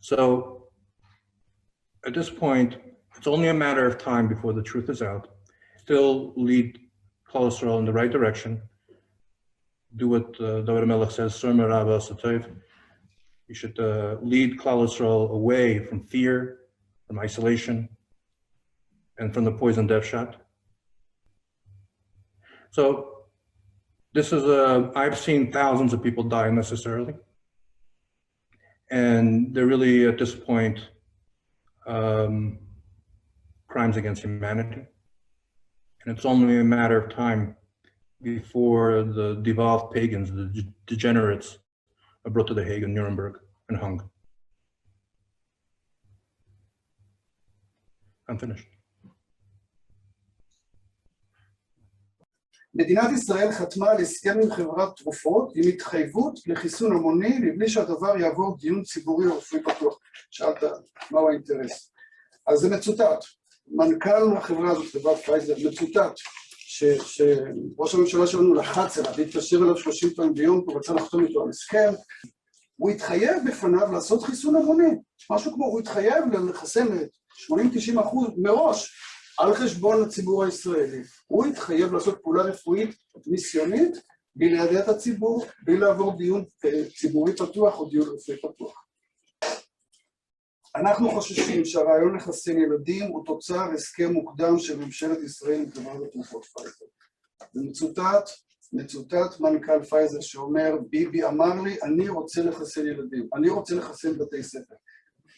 So at this point, it's only a matter of time before the truth is out. Still lead cholesterol in the right direction. Do what David Melech says, Surma Rava Satov. You should lead cholesterol away from fear, from isolation, and from the poison death shot. So this is I've seen thousands of people die unnecessarily. And they're really, at this point, crimes against humanity. And it's only a matter of time before the devolved pagans, the degenerates, are brought to the Hague and Nuremberg and hung. I'm finished. מדינת ישראל חתמה על הסכם עם חברת תרופות עם התחייבות לחיסון המוני מבלי שהדבר יעבור דיון ציבורי או רפואי פתוח. שאלת מהו האינטרס. אז זה מצוטט. מנכ"ל החברה הזאת, חברת פייזר, מצוטט שראש הממשלה שלנו לחץ עליו, להתקשר אליו 30 פעמים ביום, הוא רצה לחתום איתו על הסכם. הוא התחייב בפניו לעשות חיסון המוני. משהו כמו, הוא התחייב לחסן 80-90% מראש. על חשבון הציבור הישראלי. הוא התחייב לעשות פעולה רפואית מיסיונית, בלי ליידע את הציבור, בלי לעבור דיון ציבורי פתוח או דיון רפואי פתוח. אנחנו חוששים שהרעיון לחסן ילדים הוא תוצר הסכם מוקדם של ממשלת ישראל עם חברת התרופות פייזר. זה מצוטט מנכ"ל פייזר שאומר, ביבי אמר לי, אני רוצה לחסן ילדים, אני רוצה לחסן בתי ספר.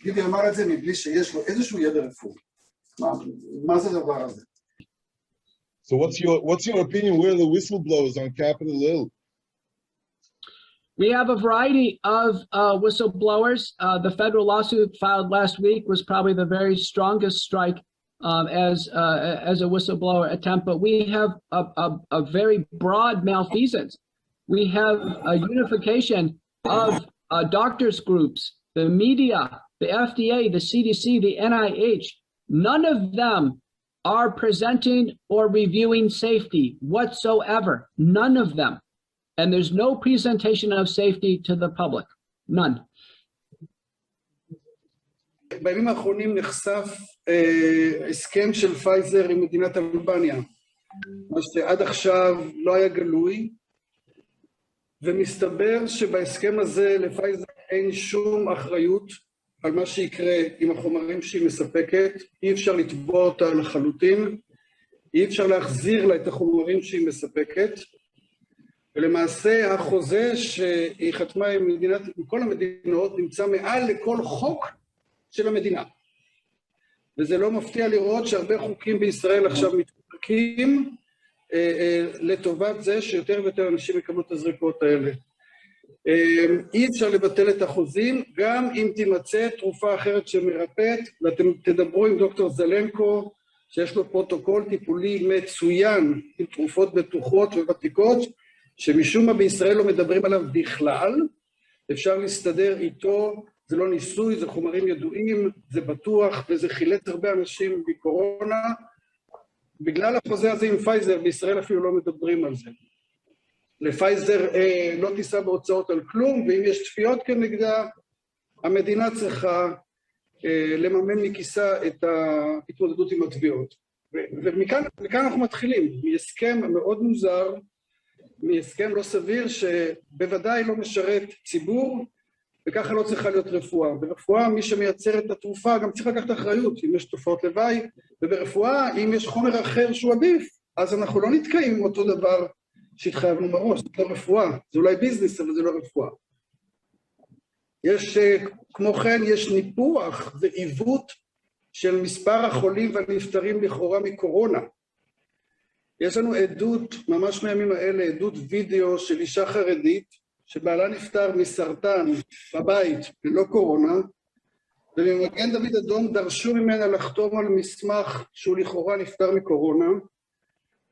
ביבי אמר את זה מבלי שיש לו איזשהו ידע רפואי. מה זה הדבר הזה? So what's your opinion? Where are the whistleblowers on Capitol Hill? We have a variety of whistleblowers. The federal lawsuit filed last week was probably the very strongest strike as a whistleblower attempt, but we have a very broad malfeasance. We have a unification of doctors groups, the media, the FDA, the CDC, the NIH. None of them are presenting or reviewing safety whatsoever. None of them. And there's no presentation of safety to the public. None. בימים האחרונים נחשף הסכם של פייזר עם מדינת אלבניה. מה שעד עכשיו לא היה גלוי. ומסתבר שבהסכם הזה לפייזר אין שום אחריות על מה שיקרה עם החומרים שהיא מספקת. אי אפשר לתבוע אותה לחלוטין. אי אפשר להחזיר לה את החומרים שהיא מספקת. ולמעשה החוזה שהיא חתמה עם כל המדינות נמצא מעל לכל חוק של המדינה. וזה לא מפתיע לראות שהרבה חוקים בישראל עכשיו מתפרקים לטובת זה שיותר ויותר אנשים יקבלו את הזריקות האלה. אי אפשר לבטל את החוזים, גם אם תימצא תרופה אחרת שמרפאת, ואתם תדברו עם דוקטור זלנקו, שיש לו פרוטוקול טיפולי מצוין, עם תרופות בטוחות וותיקות, שמשום מה בישראל לא מדברים עליו בכלל, אפשר להסתדר איתו, זה לא ניסוי, זה חומרים ידועים, זה בטוח, וזה חילץ הרבה אנשים בקורונה, בגלל החוזה הזה עם פייזר, בישראל אפילו לא מדברים על זה. לפייזר לא תישא בהוצאות על כלום, ואם יש תביעות כנגדה, המדינה צריכה לממן מכיסה את ההתמודדות עם התביעות. ומכאן אנחנו מתחילים, מהסכם מאוד מוזר, מהסכם לא סביר שבוודאי לא משרת ציבור, וככה לא צריכה להיות רפואה. ברפואה מי שמייצר את התרופה גם צריך לקחת אחריות, אם יש תופעות לוואי, וברפואה אם יש חומר אחר שהוא עדיף, אז אנחנו לא נתקעים עם אותו דבר שהתחייבנו מראש, זה לא רפואה, זה אולי ביזנס, אבל זה לא רפואה. יש, כמו כן, יש ניפוח ועיוות של מספר החולים והנפטרים לכאורה מקורונה. יש לנו עדות, ממש מהימים האלה, עדות וידאו של אישה חרדית, שבעלה נפטר מסרטן בבית ללא קורונה, ובמגן דוד אדום דרשו ממנה לחתום על מסמך שהוא לכאורה נפטר מקורונה,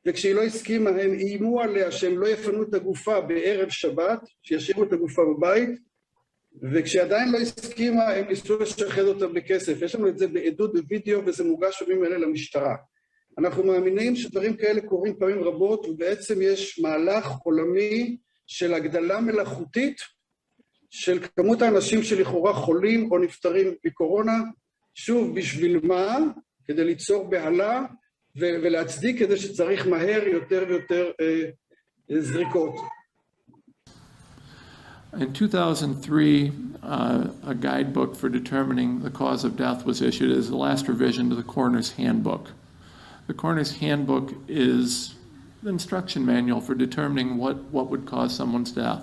וכשהיא לא הסכימה הם איימו עליה שהם לא יפנו את הגופה בערב שבת, שישאירו את הגופה בבית, וכשעדיין לא הסכימה הם ניסו לשחד אותה בכסף. יש לנו את זה בעדות בווידאו וזה מוגש בימים אלה למשטרה. אנחנו מאמינים שדברים כאלה קורים פעמים רבות, ובעצם יש מהלך עולמי של הגדלה מלאכותית של כמות האנשים שלכאורה חולים או נפטרים מקורונה, שוב, בשביל מה? כדי ליצור בהלה ולהצדיק כדי שצריך מהר יותר ויותר זריקות. In 2003, a guidebook for determining the cause of death was issued as the last revision to the coroner's handbook. The coroner's handbook is the instruction manual for determining what would cause someone's death.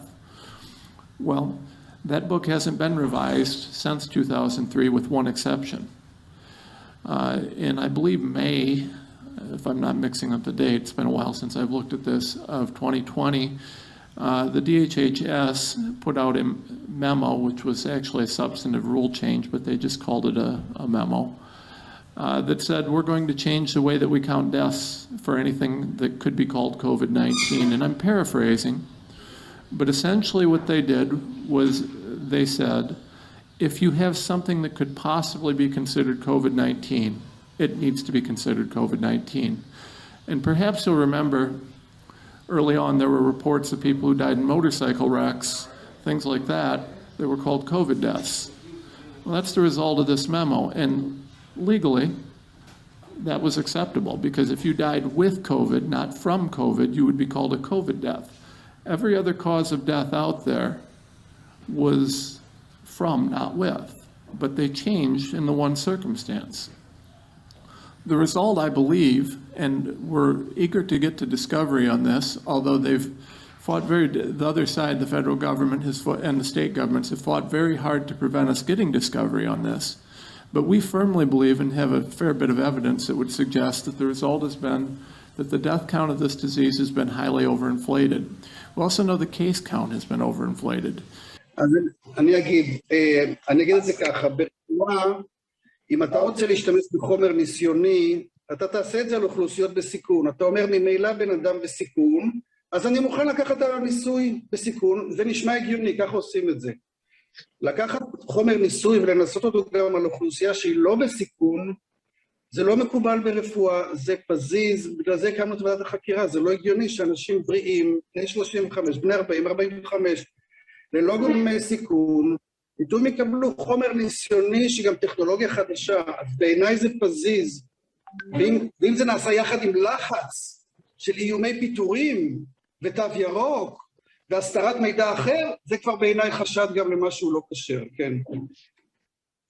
Well, that book hasn't been revised since 2003 with one exception. In, I believe, May, if I'm not mixing up the date, it's been a while since I've looked at this, of 2020, the DHHS put out a memo, which was actually a substantive rule change, but they just called it a memo, that said we're going to change the way that we count deaths for anything that could be called COVID-19. And I'm paraphrasing, but essentially what they did was they said, if you have something that could possibly be considered COVID-19, it needs to be considered COVID-19. And perhaps you'll remember early on there were reports of people who died in motorcycle wrecks, things like that, that were called COVID deaths. Well, that's the result of this memo. And legally, that was acceptable because if you died with COVID, not from COVID, you would be called a COVID death. Every other cause of death out there was from, not with, but they changed in the one circumstance. The result, I believe, and we're eager to get to discovery on this, although they've fought the other side, the federal government has fought, and the state governments have fought very hard to prevent us getting discovery on this. But we firmly believe and have a fair bit of evidence that would suggest that the result has been that the death count of this disease has been highly overinflated. We also know the case count has been overinflated. אז אני אגיד את זה ככה, ברפואה, אם אתה רוצה להשתמש בחומר ניסיוני, אתה תעשה את זה על אוכלוסיות בסיכון. אתה אומר ממילא בן אדם בסיכון, אז אני מוכן לקחת על הניסוי בסיכון, זה נשמע הגיוני, ככה עושים את זה. לקחת חומר ניסוי ולנסות אותו גם על אוכלוסייה שהיא לא בסיכון, זה לא מקובל ברפואה, זה פזיז, בגלל זה הקמנו את ועדת החקירה, זה לא הגיוני שאנשים בריאים, בני 35, בני 40, 45, ללא גורמי סיכון, פתאום יקבלו חומר ניסיוני שגם טכנולוגיה חדשה, אז בעיניי זה פזיז, ואם זה נעשה יחד עם לחץ של איומי פיטורים ותו ירוק והסתרת מידע אחר, זה כבר בעיניי חשד גם למשהו לא כשר, כן.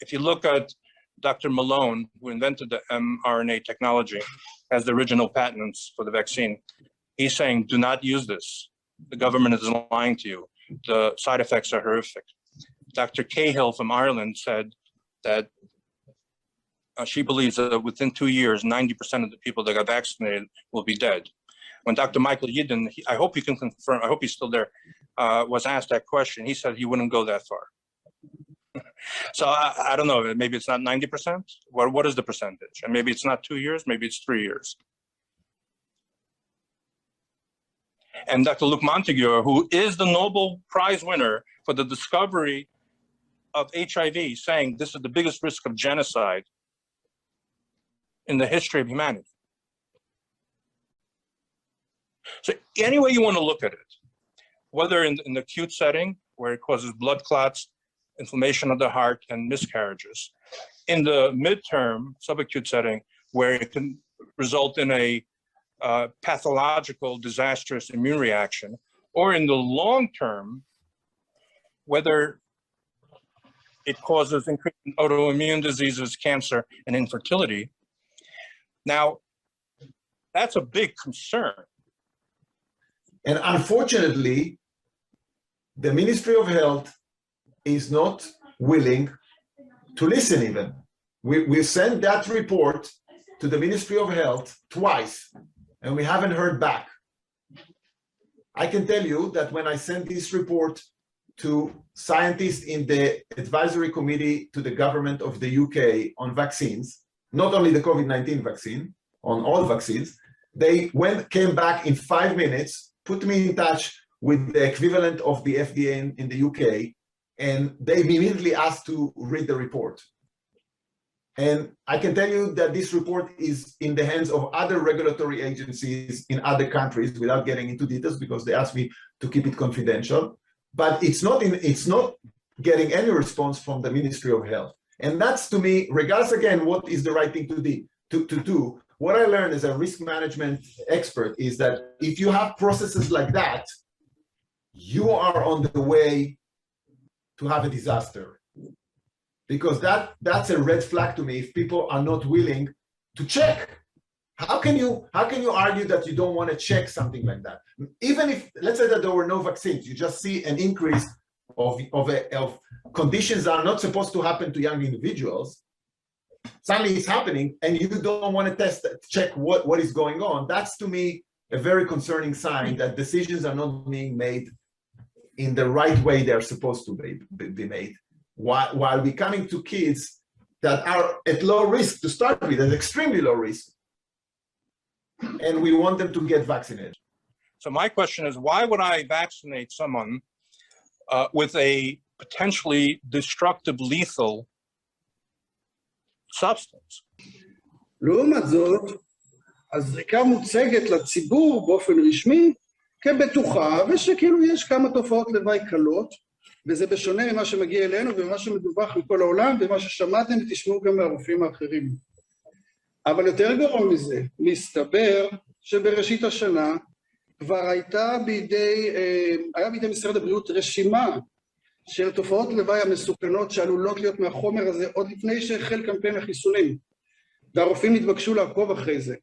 If you look at Dr. Malone, who invented the mRNA technology, has the original patents for the vaccine, he's saying, do not use this. The government is lying to you. The side effects are horrific. Dr. Cahill from Ireland said that she believes that within 2 years, 90% of the people that got vaccinated will be dead. When Dr. Michael Yidden, I hope you can confirm, I hope he's still there, was asked that question, he said he wouldn't go that far. So I don't know, maybe it's not 90%? What is the percentage? And maybe it's not 2 years, maybe it's 3 years. And Dr. Luc Montagnier, who is the Nobel Prize winner for the discovery of HIV, saying this is the biggest risk of genocide in the history of humanity. So any way you want to look at it, whether in the acute setting, where it causes blood clots, inflammation of the heart, and miscarriages, in the midterm, subacute setting, where it can result in a pathological, disastrous immune reaction, or in the long term, whether it causes increased autoimmune diseases, cancer, and infertility. Now, that's a big concern. And unfortunately, the Ministry of Health is not willing to listen even. We sent that report to the Ministry of Health twice, and we haven't heard back. I can tell you that when I sent this report to scientists in the advisory committee to the government of the UK on vaccines, not only the COVID-19 vaccine, on all vaccines, they came back in 5 minutes, put me in touch with the equivalent of the FDA in the UK, and they immediately asked to read the report. And I can tell you that this report is in the hands of other regulatory agencies in other countries without getting into details because they asked me to keep it confidential. but it's not getting any response from the Ministry of Health. And that's, to me, regardless again what is the right thing to do, what I learned as a risk management expert is that if you have processes like that, you are on the way to have a disaster. Because that's a red flag to me if people are not willing to check. How can you argue that you don't want to check something like that? Even if, let's say that there were no vaccines, you just see an increase of conditions that are not supposed to happen to young individuals. Suddenly it's happening and you don't want to check what is going on. That's, to me, a very concerning sign that decisions are not being made in the right way they're supposed to be made. While we're coming to kids that are at low risk to start with, at extremely low risk, and we want them to get vaccinated. So my question is, why would I vaccinate someone with a potentially destructive, lethal substance? לעומת זאת, הזריקה מוצגת לציבור באופן רשמי כבטוחה, ושכאילו יש כמה תופעות לוואי קלות, וזה בשונה ממה שמגיע אלינו ומה שמדווח מכל העולם ומה ששמעתם ותשמעו גם מהרופאים האחרים. אבל יותר גרוע מזה, מסתבר שבראשית השנה כבר היה בידי משרד הבריאות רשימה של תופעות לוואי המסוכנות שעלולות להיות מהחומר הזה עוד לפני שהחל קמפיין החיסונים, והרופאים התבקשו לעקוב אחרי זה.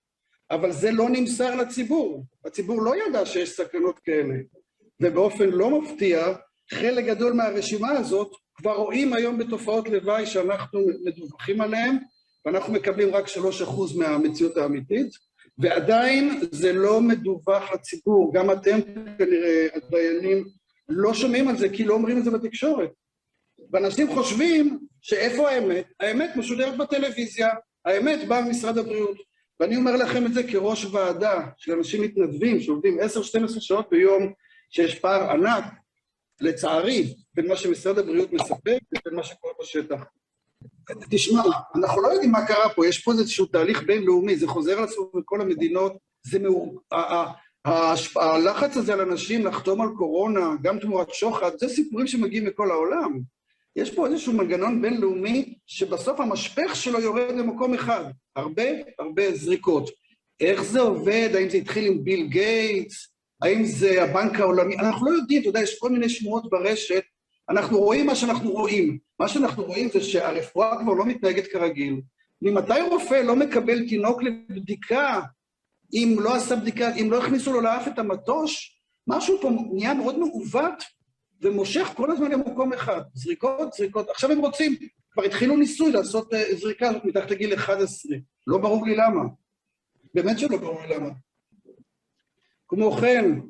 אבל זה לא נמסר לציבור, הציבור לא ידע שיש סכנות כאלה, ובאופן לא מפתיע, חלק גדול מהרשימה הזאת כבר רואים היום בתופעות לוואי שאנחנו מדווחים עליהן, ואנחנו מקבלים רק 3% מהמציאות האמיתית, ועדיין זה לא מדווח לציבור, גם אתם כנראה הדיינים לא שומעים על זה כי לא אומרים את זה בתקשורת. ואנשים חושבים שאיפה האמת? האמת משודרת בטלוויזיה, האמת באה ממשרד הבריאות, ואני אומר לכם את זה כראש ועדה של אנשים מתנדבים שעובדים 10-12 שעות ביום, שיש פער ענק, לצערי, בין מה שמשרד הבריאות מספק ובין מה שקורה בשטח. תשמע, אנחנו לא יודעים מה קרה פה, יש פה איזשהו תהליך בינלאומי, זה חוזר על עצמו בכל המדינות, הלחץ הזה על אנשים לחתום על קורונה, גם תמורת שוחד, זה סיפורים שמגיעים מכל העולם. יש פה איזשהו מנגנון בינלאומי שבסוף המשפך שלו יורד למקום אחד, הרבה זריקות. איך זה עובד? האם זה התחיל עם ביל גייטס? האם זה הבנק העולמי? אנחנו לא יודעים, אתה יודע, יש כל מיני שמועות ברשת, אנחנו רואים מה שאנחנו רואים. מה שאנחנו רואים זה שהרפואה כבר לא מתנהגת כרגיל. ממתי רופא לא מקבל תינוק לבדיקה, אם לא עשה בדיקה, אם לא הכניסו לו לאף את המטוש, משהו פה נהיה מאוד מעוות, ומושך כל הזמן למקום אחד. זריקות. עכשיו הם רוצים, כבר התחילו ניסוי לעשות זריקה הזאת מתחת לגיל 11. לא ברור לי למה. באמת שלא ברור לי למה. כמו כן,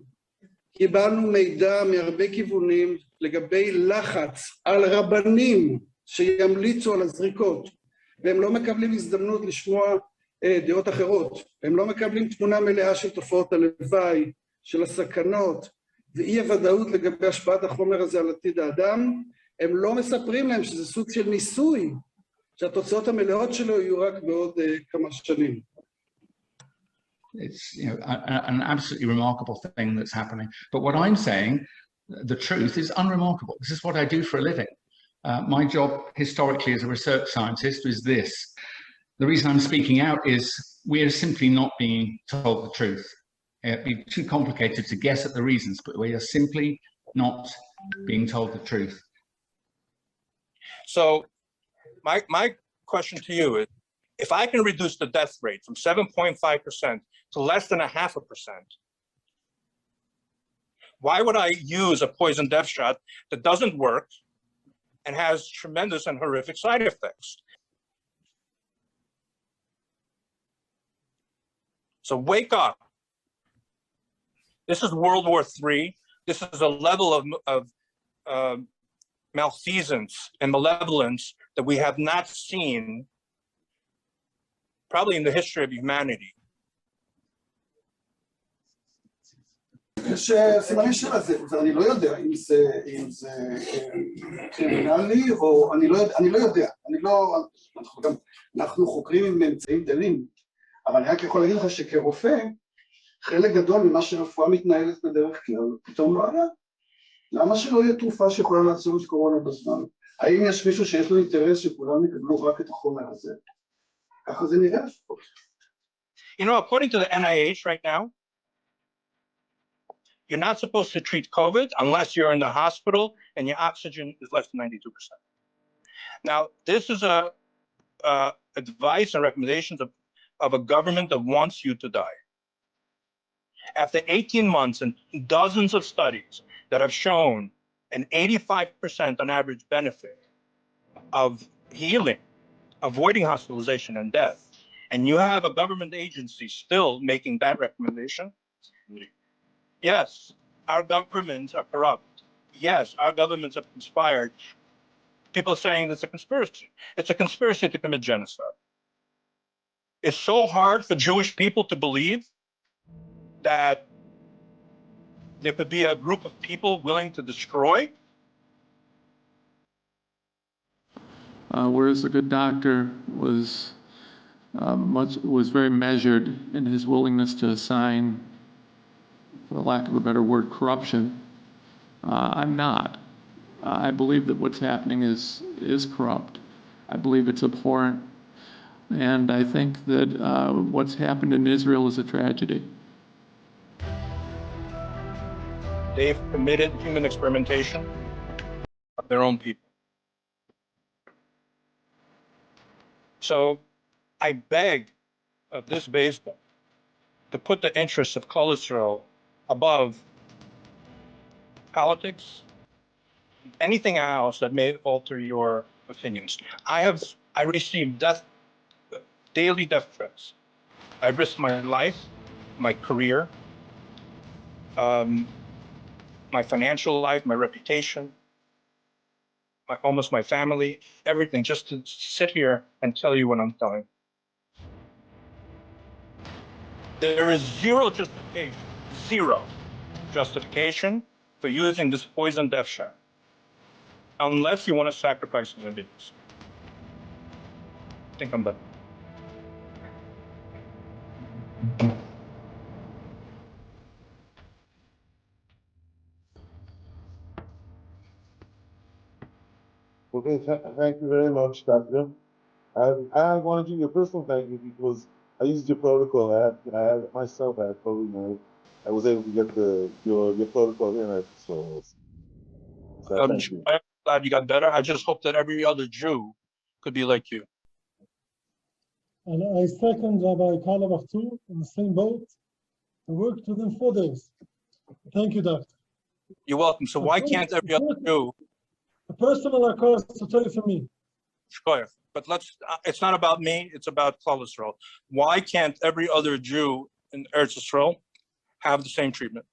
קיבלנו מידע מהרבה כיוונים לגבי לחץ על רבנים שימליצו על הזריקות, והם לא מקבלים הזדמנות לשמוע דעות אחרות, הם לא מקבלים תמונה מלאה של תופעות הלוואי, של הסכנות, ואי הוודאות לגבי השפעת החומר הזה על עתיד האדם, הם לא מספרים להם שזה סוג של ניסוי, שהתוצאות המלאות שלו יהיו רק בעוד כמה שנים. It's an absolutely remarkable thing that's happening. But what I'm saying, the truth is unremarkable. This is what I do for a living. My job historically as a research scientist is this. The reason I'm speaking out is we are simply not being told the truth. It'd be too complicated to guess at the reasons, but we are simply not being told the truth. So my question to you is, if I can reduce the death rate from 7.5% to less than 0.5%, why would I use a poison death shot that doesn't work and has tremendous and horrific side effects? So wake up. This is World War III. This is a level of malfeasance and malevolence that we have not seen probably in the history of humanity. יש סימני שאלה, ואני לא יודע אם זה קרימינלי, או אני לא יודע, אנחנו חוקרים עם אמצעים דלים, אבל אני רק יכול להגיד לך שכרופא, חלק גדול ממה שרפואה מתנהלת בדרך כלל, פתאום לא היה. למה שלא יהיה תרופה שיכולה לעצור את קורונה בזמן? האם יש מישהו שיש לו אינטרס שכולם יקבלו רק את החומר הזה? ככה זה נראה לפחות. You know, according to the NIH right now, you're not supposed to treat COVID unless you're in the hospital and your oxygen is less than 92%. Now, this is advice and recommendations of a government that wants you to die. After 18 months and dozens of studies that have shown an 85% on average benefit of healing, avoiding hospitalization and death, and you have a government agency still making that recommendation, yes, our governments are corrupt. Yes, our governments have conspired. People are saying it's a conspiracy. It's a conspiracy to commit genocide. It's so hard for Jewish people to believe that there could be a group of people willing to destroy. Whereas the good doctor was very measured in his willingness to assign, for lack of a better word, corruption. I'm not. I believe that what's happening is corrupt. I believe it's abhorrent. And I think that what's happened in Israel is a tragedy. They've committed human experimentation of their own people. So I beg of this baseball to put the interests of cholesterol above politics, anything else that may alter your opinions. I received daily death threats. I risked my life, my career, my financial life, my reputation, almost my family, everything, just to sit here and tell you what I'm telling. There is zero justification for using this poison death shot, unless you want to sacrifice human beings. I think I'm done. Okay, thank you very much, Doctor. I want to give you a personal thank you because I used your protocol. I had myself had COVID. I was able to get your protocol in. So thank you. I'm glad you got better. I just hope that every other Jew could be like you. And I second Rabbi Karlebach too, in the same boat. I worked within 4 days. Thank you, Doctor. You're welcome. So why can't every other Jew? A personal request to tell you for me. Sure, but it's not about me, it's about cholesterol. Why can't every other Jew in Eretz Yisrael have the same treatment?